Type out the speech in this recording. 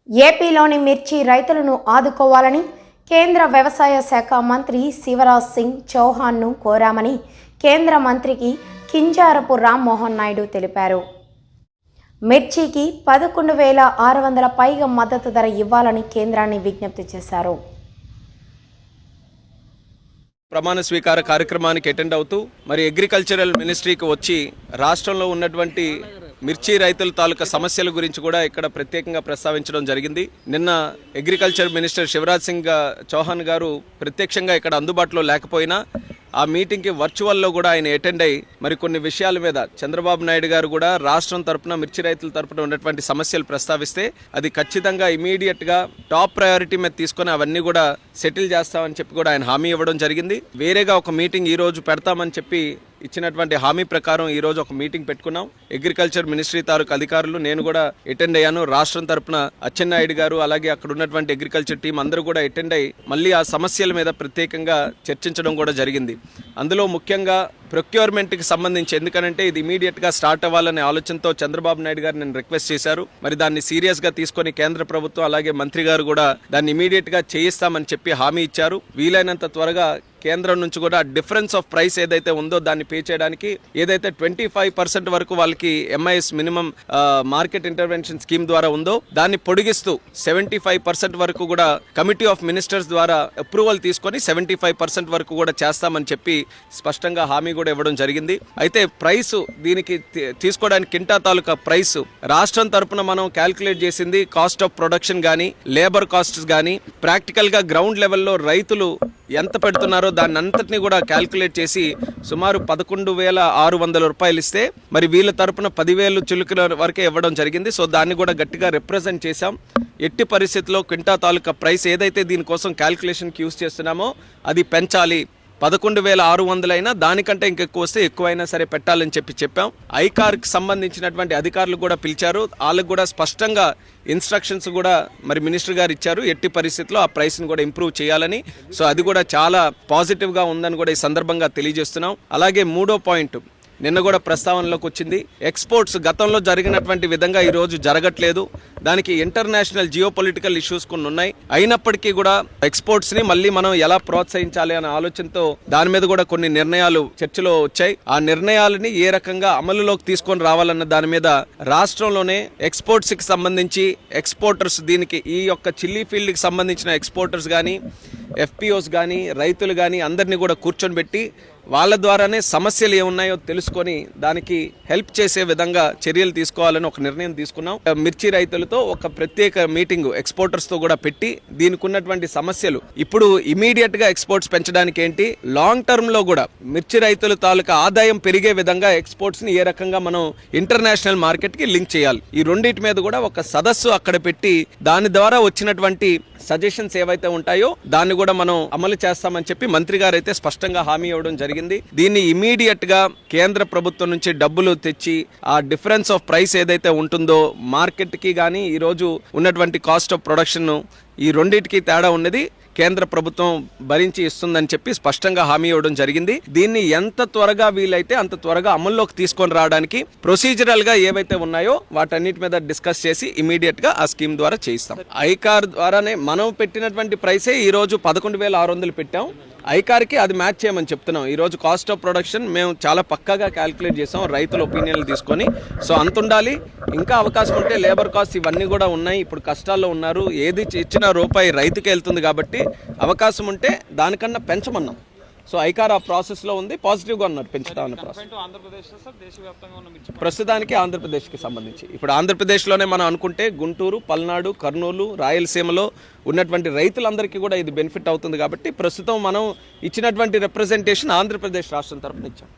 ఏపీలోని మిర్చి రైతులను ఆదుకోవాలని కేంద్ర వ్యవసాయ శాఖ మంత్రి శివరాజ్ సింగ్ చౌహాన్ను కోరామని కేంద్ర మంత్రికి కింజారపు రామ్మోహన్ నాయుడు తెలిపారు. మిర్చికి 11,600 పైగా మద్దతు ధర ఇవ్వాలని కేంద్రాన్ని విజ్ఞప్తి చేశారు. ప్రమాణ స్వీకార కార్యక్రమానికి అటెండ్ అవుతూ మరి అగ్రికల్చరల్ మినిస్ట్రీకి వచ్చి రాష్ట్రంలో ఉన్నటువంటి మిర్చి రైతుల తాలూకా సమస్యల గురించి కూడా ఇక్కడ ప్రత్యేకంగా ప్రస్తావించడం జరిగింది. నిన్న అగ్రికల్చర్ మినిస్టర్ శివరాజ్ సింగ్ చౌహాన్ గారు ప్రత్యక్షంగా ఇక్కడ అందుబాటులో లేకపోయినా ఆ మీటింగ్కి వర్చువల్లో కూడా ఆయన అటెండ్ అయ్యి మరి కొన్ని విషయాల మీద చంద్రబాబు నాయుడు గారు కూడా రాష్ట్రం తరపున మిర్చి రైతుల తరపున ఉన్నటువంటి సమస్యలు ప్రస్తావిస్తే అది ఖచ్చితంగా ఇమీడియట్గా టాప్ ప్రయారిటీ మీద తీసుకొని అవన్నీ కూడా సెటిల్ చేస్తామని చెప్పి కూడా ఆయన హామీ ఇవ్వడం జరిగింది. వేరేగా ఒక మీటింగ్ ఈ రోజు పెడతామని చెప్పి ఇచ్చినటువంటి హామీ ప్రకారం ఈ రోజు ఒక మీటింగ్ పెట్టుకున్నాం. అగ్రికల్చర్ మినిస్ట్రీ తాలూకు అధికారులు నేను కూడా అటెండ్ అయ్యాను. రాష్ట్రం తరపున అచ్చెన్నాయుడు గారు అలాగే అక్కడ ఉన్నటువంటి అగ్రికల్చర్ టీం అందరూ కూడా అటెండ్ అయ్యి మళ్ళీ ఆ సమస్యల మీద ప్రత్యేకంగా చర్చించడం కూడా జరిగింది. అందులో ముఖ్యంగా ప్రొక్యూర్మెంట్కి సంబంధించి, ఎందుకనంటే ఇది ఇమీడియట్గా స్టార్ట్ అవ్వాలనే ఆలోచనతో చంద్రబాబు నాయుడు గారు నేను రిక్వెస్ట్ చేశారు. మరి దాన్ని సీరియస్గా తీసుకొని కేంద్ర ప్రభుత్వం అలాగే మంత్రి గారు కూడా దాన్ని ఇమీడియట్గా చేయిస్తామని చెప్పి హామీ ఇచ్చారు. వీలైనంత త్వరగా కేంద్రం నుంచి కూడా డిఫరెన్స్ ఆఫ్ ప్రైస్ ఏదైతే ఉందో దాన్ని పే చేయడానికి ఏదైతే 25% వరకు వాళ్ళకి MIS minimum market intervention scheme ద్వారా ఉందో దాన్ని పొడిగిస్తూ 75% వరకు కూడా కమిటీ ఆఫ్ మినిస్టర్స్ ద్వారా అప్రూవల్ తీసుకొని 75% వరకు కూడా చేస్తామని చెప్పి స్పష్టంగా హామీ కూడా ఇవ్వడం జరిగింది. అయితే ప్రైస్ దీనికి తీసుకోవడానికి కింటా తాలూకా ప్రైస్ రాష్ట్రం తరపున మనం క్యాల్కులేట్ చేసింది కాస్ట్ ఆఫ్ ప్రొడక్షన్ కానీ లేబర్ కాస్ట్స్ కానీ ప్రాక్టికల్గా గ్రౌండ్ లెవెల్లో రైతులు ఎంత పెడుతున్నారో దాన్ని అంతటినీ కూడా క్యాల్కులేట్ చేసి సుమారు 11,600 రూపాయలు ఇస్తే మరి వీళ్ళ తరపున 10,000 చిలుకల వరకే ఇవ్వడం జరిగింది. సో దాన్ని కూడా గట్టిగా రిప్రజెంట్ చేశాం. ఎట్టి పరిస్థితుల్లో క్వింటా తాలూకా ప్రైస్ ఏదైతే దీనికోసం క్యాల్కులేషన్కి యూజ్ చేస్తున్నామో అది పెంచాలి. 11,600 అయినా దానికంటే ఇంకెక్కువ వస్తే ఎక్కువైనా సరే పెట్టాలని చెప్పాం. ఐకార్కి సంబంధించినటువంటి అధికారులు కూడా పిలిచారు. వాళ్ళకు కూడా స్పష్టంగా ఇన్స్ట్రక్షన్స్ కూడా మరి మినిస్టర్ గారు ఇచ్చారు. ఎట్టి పరిస్థితుల్లో ఆ ప్రైస్ని కూడా ఇంప్రూవ్ చేయాలని. సో అది కూడా చాలా పాజిటివ్గా ఉందని కూడా ఈ సందర్భంగా తెలియజేస్తున్నాం. అలాగే మూడో పాయింట్ నిన్న కూడా ప్రస్తావనలోకి వచ్చింది. ఎక్స్పోర్ట్స్ గతంలో జరిగినటువంటి విధంగా ఈరోజు జరగట్లేదు. దానికి ఇంటర్నేషనల్ జియోపొలిటికల్ ఇష్యూస్ కొన్ని ఉన్నాయి. అయినప్పటికీ కూడా ఎక్స్పోర్ట్స్ని మళ్ళీ మనం ఎలా ప్రోత్సహించాలి అనే ఆలోచనతో దాని మీద కూడా కొన్ని నిర్ణయాలు చర్చలో వచ్చాయి. ఆ నిర్ణయాలని ఏ రకంగా అమలులోకి తీసుకొని రావాలన్న దాని మీద రాష్ట్రంలోనే ఎక్స్పోర్ట్స్కి సంబంధించి ఎక్స్పోర్టర్స్ దీనికి ఈ యొక్క చిల్లీ ఫీల్డ్కి సంబంధించిన ఎక్స్పోర్టర్స్ కానీ ఎఫ్పిఓస్ కానీ రైతులు కానీ అందరినీ కూడా కూర్చొని పెట్టి వాళ్ళ ద్వారానే సమస్యలు ఏమున్నాయో తెలుసుకొని దానికి హెల్ప్ చేసే విధంగా చర్యలు తీసుకోవాలని ఒక నిర్ణయం తీసుకున్నాం. మిర్చి రైతులతో ఒక ప్రత్యేక మీటింగ్ ఎక్స్పోర్టర్స్తో కూడా పెట్టి దీనికి ఉన్నటువంటి సమస్యలు ఇప్పుడు ఇమీడియట్గా ఎక్స్పోర్ట్స్ పెంచడానికి ఏంటి, లాంగ్ టర్మ్లో కూడా మిర్చి రైతుల తాలూకా ఆదాయం పెరిగే విధంగా ఎక్స్పోర్ట్స్ని ఏ రకంగా మనం ఇంటర్నేషనల్ మార్కెట్కి లింక్ చేయాలి, ఈ రెండింటి మీద కూడా ఒక సదస్సు అక్కడ పెట్టి దాని ద్వారా వచ్చినటువంటి సజెషన్స్ ఏవైతే ఉంటాయో దాన్ని కూడా మనం అమలు చేస్తామని చెప్పి మంత్రి గారు అయితే స్పష్టంగా హామీ ఇవ్వడం జరిగింది. దీన్ని ఇమీడియట్ గా కేంద్ర ప్రభుత్వం నుంచి డబ్బులు తెచ్చి ఆ డిఫరెన్స్ ఆఫ్ ప్రైస్ ఏదైతే ఉంటుందో మార్కెట్ కి కానీ ఈ రోజు ఉన్నటువంటి కాస్ట్ ఆఫ్ ప్రొడక్షన్ ఈ రెండింటికి తేడా ఉన్నది కేంద్ర ప్రభుత్వం భరించి ఇస్తుందని చెప్పి స్పష్టంగా హామీ ఇవ్వడం జరిగింది. దీన్ని ఎంత త్వరగా వీలైతే అంత త్వరగా అమల్లోకి తీసుకొని రావడానికి ప్రొసీజరల్ గా ఏవైతే ఉన్నాయో వాటన్నిటి మీద డిస్కస్ చేసి ఇమీడియట్ గా ఆ స్కీమ్ ద్వారా చేయిస్తాం. ఐకార్ ద్వారానే మనం పెట్టినటువంటి ప్రైసే ఈ రోజు 11,600 పెట్టాం. ఐకార్కి అది మ్యాచ్ చేయమని చెప్తున్నాం. ఈరోజు కాస్ట్ ఆఫ్ ప్రొడక్షన్ మేము చాలా పక్కాగా క్యాల్కులేట్ చేసాం రైతుల ఒపీనియన్లు తీసుకొని. సో అంత ఉండాలి. ఇంకా అవకాశం ఉంటే లేబర్ కాస్ట్ ఇవన్నీ కూడా ఉన్నాయి. ఇప్పుడు కష్టాల్లో ఉన్నారు. ఏది ఇచ్చిన రూపాయి రైతుకే వెళ్తుంది కాబట్టి అవకాశం ఉంటే దానికన్నా పెంచమన్నాం. సో ఐకార్ ఆ ప్రాసెస్లో ఉంది. పాజిటివ్గా ఉన్నారు పెంచుతామన్న ప్రాసెస్. ప్రస్తుతానికి ఆంధ్రప్రదేశ్కి సంబంధించి ఇప్పుడు ఆంధ్రప్రదేశ్లోనే మనం అనుకుంటే గుంటూరు, పల్నాడు, కర్నూలు, రాయలసీమలో ఉన్నటువంటి రైతులందరికీ కూడా ఇది బెనిఫిట్ అవుతుంది కాబట్టి ప్రస్తుతం మనం ఇచ్చినటువంటి రిప్రజెంటేషన్ ఆంధ్రప్రదేశ్ రాష్ట్రం తరఫున ఇచ్చాం.